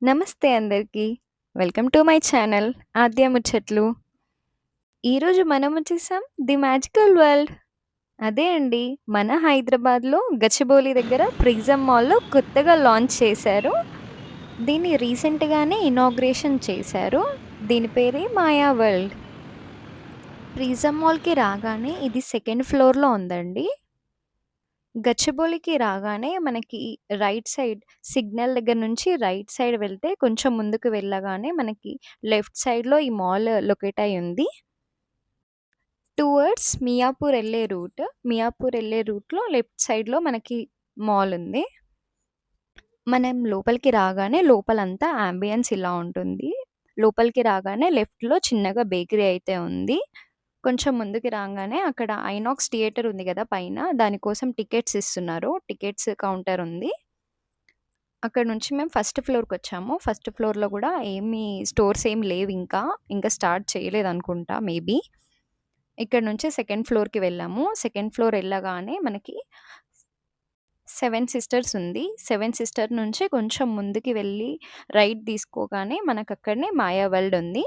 నమస్తే అందరికీ. Welcome to my channel 'ఆద్య ముచ్చట్లు'. ఈరోజు మనం వచ్చేసాం 'ది మ్యాజికల్ వరల్డ్'. అదే అండి, మన హైదరాబాద్‌లో గచ్చిబౌలి దగ్గర ప్రిజం మాల్‌లో కొత్తగా లాంచ్ చేశారు. దీన్ని రీసెంట్‌గానే ఇనాగ్రేషన్ చేశారు. దీని పేరే మాయా వరల్డ్. ప్రిజం మాల్‌కి రాగానే ఇది సెకండ్ ఫ్లోర్‌లో ఉందండి. గచ్చిబౌలికి రాగానే మనకి రైట్ సైడ్ సిగ్నల్ దగ్గర నుంచి రైట్ సైడ్ వెళ్తే కొంచెం ముందుకు వెళ్ళగానే మనకి లెఫ్ట్ సైడ్‌లో ఈ మాల్ లొకేట్ అయ్యి ఉంది. టువర్డ్స్ మియాపూర్ ఎళ్ళే రూట్‌లో లెఫ్ట్ సైడ్‌లో మనకి మాల్ ఉంది. మనం లోపలికి రాగానే లోపలంతా యాంబియన్స్ ఇలా ఉంటుంది. లోపలికి రాగానే లెఫ్ట్‌లో చిన్నగా బేకరీ అయితే ఉంది. కొంచెం ముందుకు రాంగానే అక్కడ ఐనాక్స్ థియేటర్ ఉంది గదా పైన, దానికోసం టికెట్స్ ఇస్తున్నారు. టికెట్స్ కౌంటర్ ఉంది. అక్కడి నుంచి మేము ఫస్ట్ ఫ్లోర్‌కొచ్చాము. ఫస్ట్ ఫ్లోర్‌లో గూడా స్టోర్స్ ఏమి లేవింకా. ఇంకా స్టార్ట్ చేయలేదనుకుంటా మేబీ. ఇక్కడ నుంచి సెకండ్ ఫ్లోర్‌కి వెళ్ళాము. సెకండ్ ఫ్లోర్ ఎళ్ళగానే మనకి 'సెవెన్ సిస్టర్స్' ఉంది. 'సెవెన్ సిస్టర్' నుంచి కొంచెం ముందుకి వెళ్ళి రైట్ తీసుకోగానే మనకక్కడనే 'మాయా వరల్డ్' ఉంది.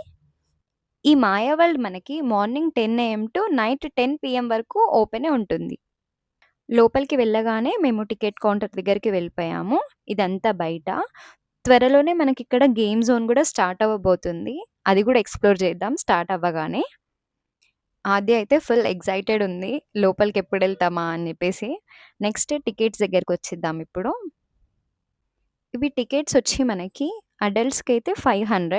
ఈ 'మాయా వరల్డ్' మనకి morning 10 AM to night 10 PM వరకు ఓపెనే ఉంటుంది. లోపలికి వెళ్ళగానే మేము టికెట్ కౌంటర్ దగ్గరికి వెళ్ళిపోయాము. ఇదంతా బయట. త్వరలోనే మనకిక్కడ గేమ్ జోన్ గూడా స్టార్ట్ అవ్వబోతుంది. అది గూడా ఎక్స్‌ప్లోర్ చేద్దాం స్టార్ట్ అవ్వగానే. ఆద్య అయితే ఫుల్ ఎక్సైటెడ్ ఉంది. లోపలికెప్పుడెళ్తామా అని జెప్పేసి. నెక్స్ట్ టికెట్స్ దగ్గరకొచ్చేద్దాం ఇప్పుడు. ఇవి టికెట్స్ వచ్చి మనకి అడల్ట్స్‌కైతే 500,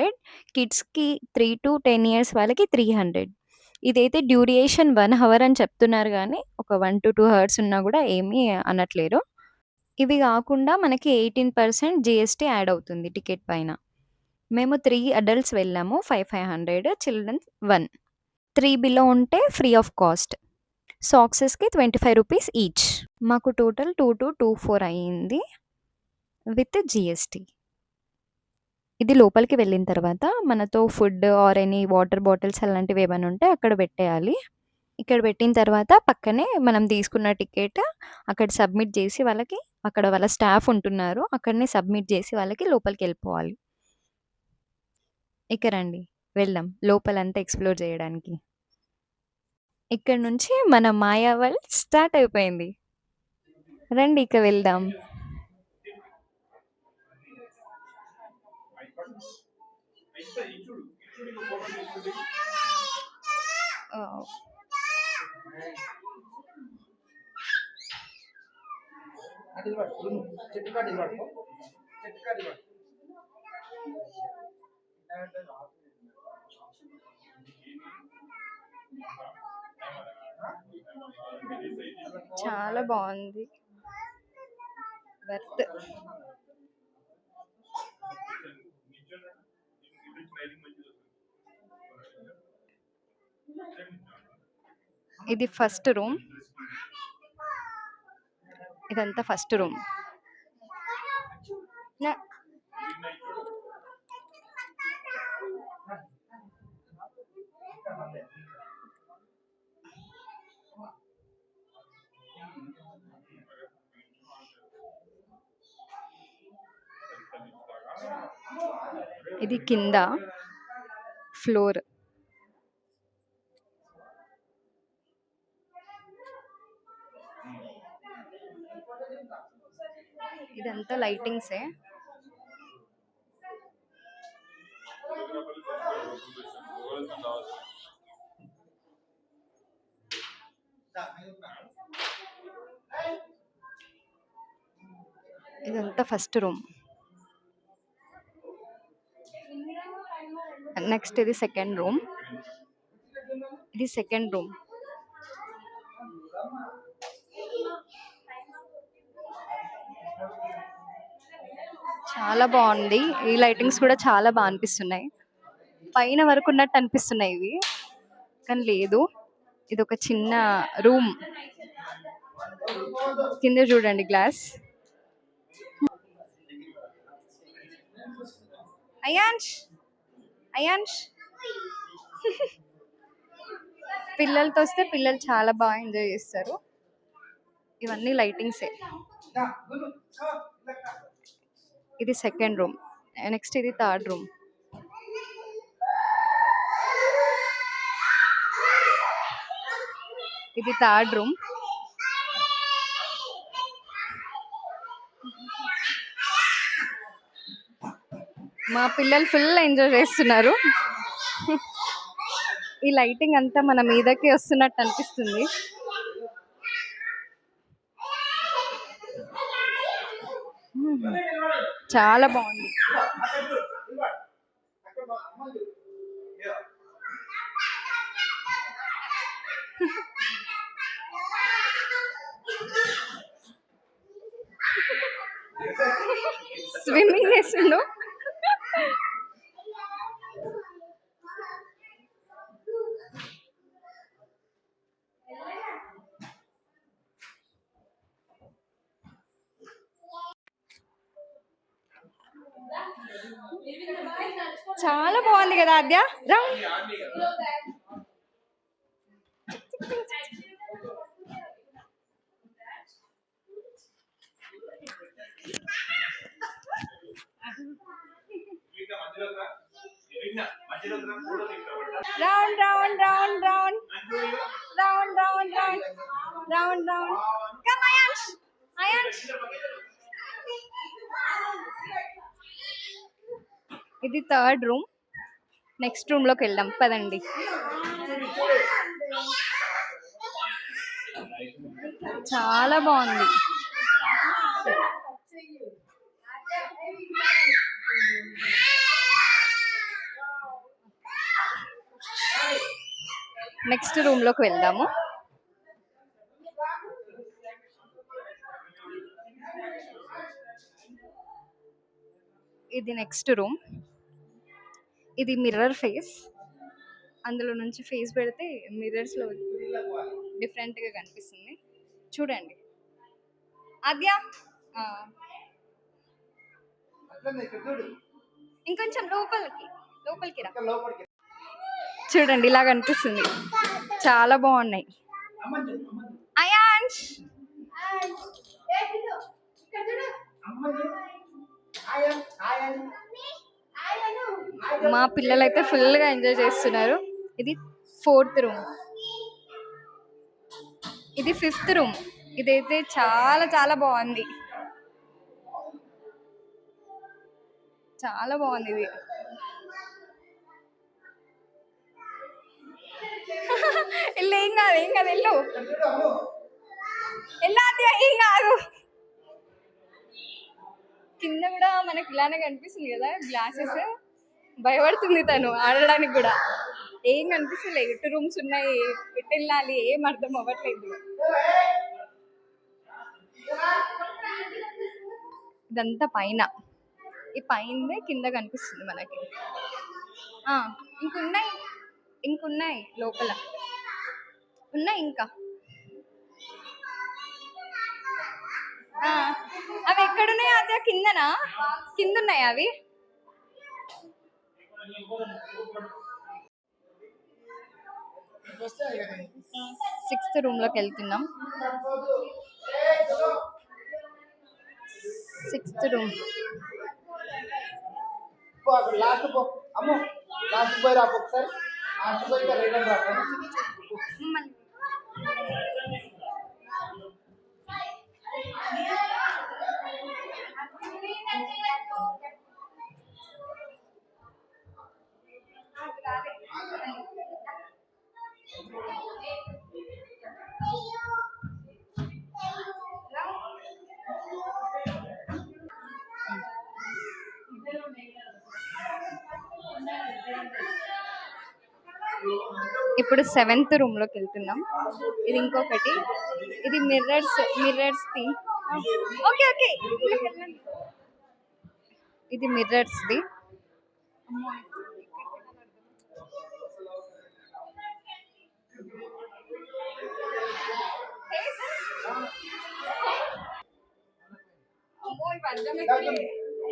కిడ్స్‌కి 3-10 ఇయర్స్ వాళ్ళకి 300. ఇదైతే డ్యూరేషన్ 1 హవర్ అని చెప్తున్నారు గానీ, ఒక 1-2 హవర్స్ ఉన్నా గూడా ఏమీ అనట్లేరు. ఇవి గాకుండా మనకి 18% జీఎస్టీ యాడ్ అవుతుంది టికెట్ పైన. మేము 3 అడల్ట్స్ వెళ్ళాము. 500, చిల్డ్రన్ 1. 3 బిలో ఉంటే ఫ్రీ ఆఫ్ కాస్ట్. సాక్సెస్‌కి రూ. 25 ఈచ్. మాకు టోటల్ 2224 అయింది విత్ జీఎస్టీ. ఇది లోపలికి వెళ్ళిన తర్వాత మనతో food or any water bottles అలాంటివి ఏమైనా ఉంటే అక్కడ పెట్టేయాలి. ఇక్కడ పెట్టిన తర్వాత పక్కనే మనం తీసుకున్న టికెట్ అక్కడ సబ్మిట్ చేసి వాళ్ళకి, అక్కడ వాళ్ళ స్టాఫ్ ఉంటున్నారు. అక్కడనే సబ్మిట్ చేసి వాళ్ళకి లోపలికెళ్ళిపోవాలి. ఇక రండి వెళ్దాం లోపలంతా ఎక్స్‌ప్లోర్ చేయడానికి. ఇక్కడ నుంచి మన మాయా వరల్డ్ స్టార్ట్ అయిపోయింది. రండి ఇక వెళ్దాం. ఆహ్, చాలా బావుంది. వర్త్. ఇది ఫస్ట్ రూమ్. ఇదంతా ఫస్ట్ రూమ్. న ఇది కింద ఫ్లోర్. ఇదంతా లైటింగ్సే. ఇదంతా ఫస్ట్ రూమ్. నెక్స్ట్ ఇది సెకండ్ రూమ్. ఇది సెకండ్ రూమ్. చాలా బావుంది. ఈ లైటింగ్స్ కూడా చాలా బా అనిపిస్తున్నాయి. పైన వరకు ఉన్నట్టు అనిపిస్తున్నాయి ఇవి. కానీ లేదు. ఇదొక చిన్న రూమ్. కింద చూడండి గ్లాస్. అయాన్ష్! అయాన్ష్! పిల్లలతో వస్తే పిల్లలు చాలా బాగా ఎంజాయ్ చేస్తారు. ఇవన్నీ లైటింగ్సే. ఇది సెకండ్ రూమ్. నెక్స్ట్ ఇది థర్డ్ రూమ్. ఇది థర్డ్ రూమ్. మా పిల్లలు ఫుల్ ఎంజాయ్ చేస్తున్నారు. ఈ లైటింగ్ అంతా మన మీదకి వస్తున్నట్టు అనిపిస్తుంది. చాలా బాగుంది. స్విమ్మింగ్ చేస్తుండు. చాలా బాగుంది కదా ఆద్య. రా round round round round round round round round round. Come Ayansh, Ayansh. ఇది థర్డ్ రూమ్. నెక్స్ట్ రూమ్ లోకి వెళ్దాం పదండి. చాలా బాగుంది. నెక్స్ట్ రూమ్ లోకి వెళ్దాము. ఇది నెక్స్ట్ రూమ్. ఇది మిర్రర్ ఫేస్. అందులో నుంచి ఫేస్ పెడితే మిర్రర్స్ లో డిఫరెంట్ గా కనిపిస్తుంది. చూడండి ఆద్య. ఇంకొంచెం లోపలికి రా. చూడండి ఇలా కనిపిస్తుంది. చాలా బాగున్నాయి. అయాన్ష్, మా పిల్లలు అయితే ఫుల్ గా ఎంజాయ్ చేస్తున్నారు. ఇది ఫోర్త్ రూమ్. ఇది ఫిఫ్త్ రూమ్. ఇదైతే చాలా చాలా బాగుంది. చాలా బాగుంది ఇది. ఇల్లు ఏం కాదు, ఏం కాదు. ఎల్లు ఎల్లాది, ఏం కాదు. కింద కూడా మనకి ఇలానే కనిపిస్తుంది కదా గ్లాసెస్. భయపడుతుంది తను ఆడడానికి కూడా. ఏం కనిపిస్తలేదు. 2 రూమ్స్ ఉన్నాయి. ఎటు వెళ్ళాలి ఏం అర్థం అవ్వట్లేదు. ఇదంతా పైన. ఈ పైన కింద కనిపిస్తుంది మనకి. ఇంకున్నాయి లోపల ఉన్నాయి ఇంకా. అవి ఎక్కడున్నాయి అదే? కిందనా? కింద ఉన్నాయి అవి. సిక్స్త్ రూమ్ లోకి వెళ్తున్నాం. Sixth room. ఇప్పుడు 7th రూమ్ లోకి వెళ్తున్నాం. ఇది ఇంకొకటి. ఇది మిర్రర్స్ థింగ్. Okay okay. ఇది మిర్రర్స్ ది.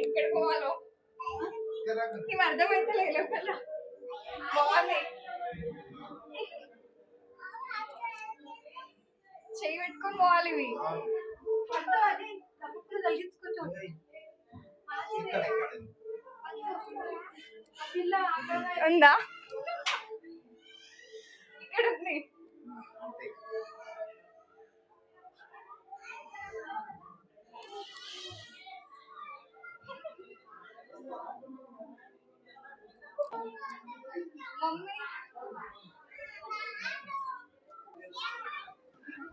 ఎక్కడ పోవాలో ఇవి అర్థమైతే లేదు. బాగుంది. చెయ్యి పెట్టుకొని పోవాలి ఇవి. తగ్గించుకుంటాం. ఉందా? ఇక్కడ ఉంది.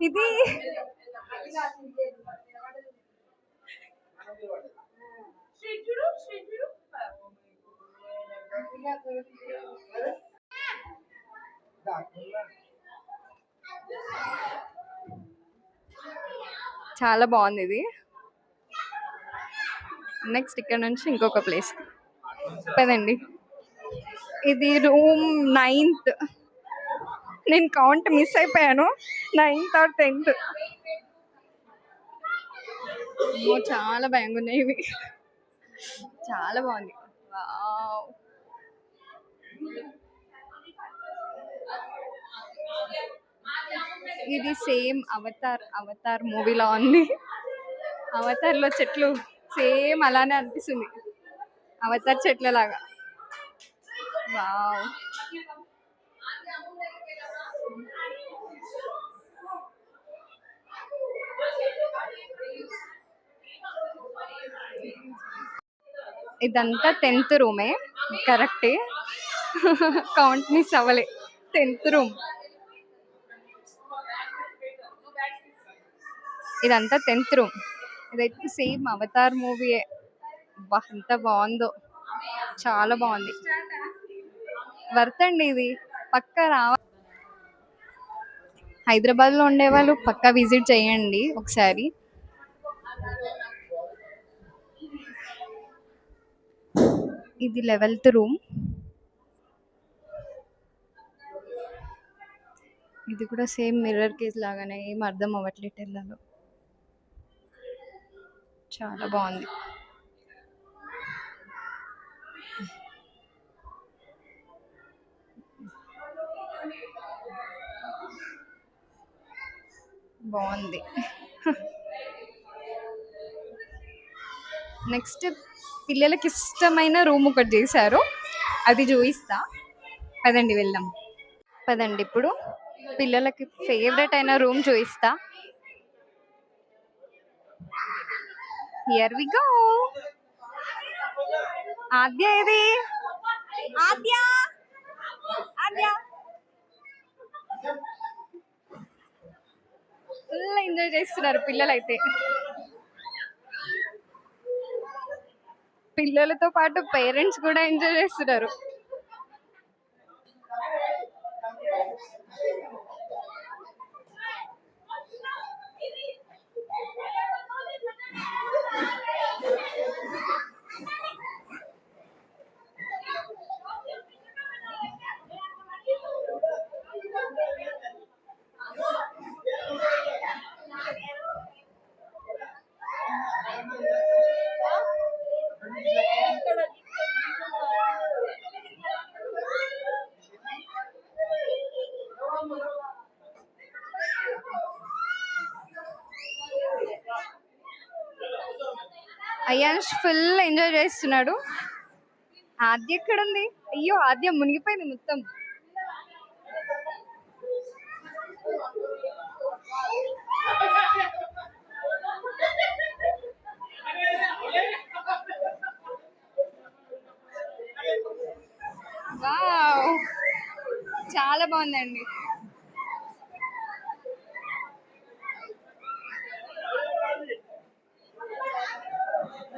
ఇది చాలా బాగుంది. ఇది నెక్స్ట్ ఇక్కడ నుంచి ఇంకొక ప్లేస్ పదండి. ఇది రూమ్ 9th. నేను కౌంట్ మిస్ అయిపోయాను. 9th or 10th. చాలా భయంగా ఉన్నాయి ఇవి. చాలా బాగుంది. వావ్. ఇది సేమ్ అవతార్ మూవీలో ఉంది. అవతార్లో చెట్లు సేమ్ అలానే అనిపిస్తుంది, అవతార్ చెట్ల లాగా. వావ్. ఇదంతా 10th రూమే, కరెక్టే. కౌంట్ మిస్ అవ్వలే. 10th room. ఇదంతా 10th రూమ్. ఇదైతే సేమ్ అవతార్ మూవీయే. ఎంత బాగుందో, చాలా బాగుంది. వర్త్ అండి ఇది, పక్కా రావాలి. హైదరాబాద్లో ఉండే వాళ్ళు పక్కా విజిట్ చేయండి ఒకసారి. ఇది 11th రూమ్. ఇది కూడా సేమ్ మిర్రర్ కేస్ లాగానే, ఏం అర్థం అవ్వట్లేదు వెళ్ళాలో. చాలా బాగుంది. బాగుంది. నెక్స్ట్ పిల్లలకి ఇష్టమైన రూమ్ ఒకటి చేశారు, అది చూపిస్తా. పదండి వెళ్దాం. పదండి, ఇప్పుడు పిల్లలకి ఫేవరెట్ అయిన రూమ్ చూపిస్తా. Here we go. ఆద్య ఏది? ఆద్య ఆద్య ఫుల్ ఎంజాయ్ చేస్తున్నారు పిల్లలైతే. పిల్లలతో పాటు పేరెంట్స్ కూడా ఎంజాయ్ చేస్తున్నారు. అయాన్ష్ ఫుల్ ఎంజాయ్ చేస్తున్నాడు. ఆద్య ఎక్కడ ఉంది? అయ్యో, ఆద్య మునిగిపోయింది మొత్తం. వావ్, చాలా బాగుందండి.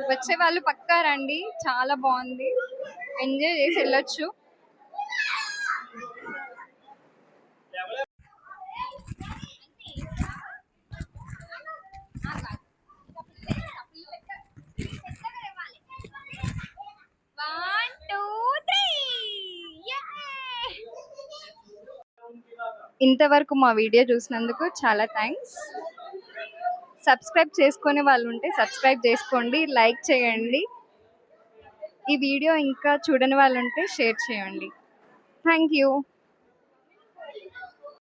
వచ్చే వాళ్ళు పక్కా రండి, చాలా బాగుంది, ఎంజాయ్ చేసి వెళ్ళొచ్చు. ఇంతవరకు మా వీడియో చూసినందుకు చాలా థ్యాంక్స్. సబ్స్క్రైబ్ చేసుకునే వాళ్ళు ఉంటే సబ్స్క్రైబ్ చేసుకోండి, లైక్ చేయండి. ఈ వీడియో ఇంకా చూడని వాళ్ళు ఉంటే షేర్ చేయండి. Thank you.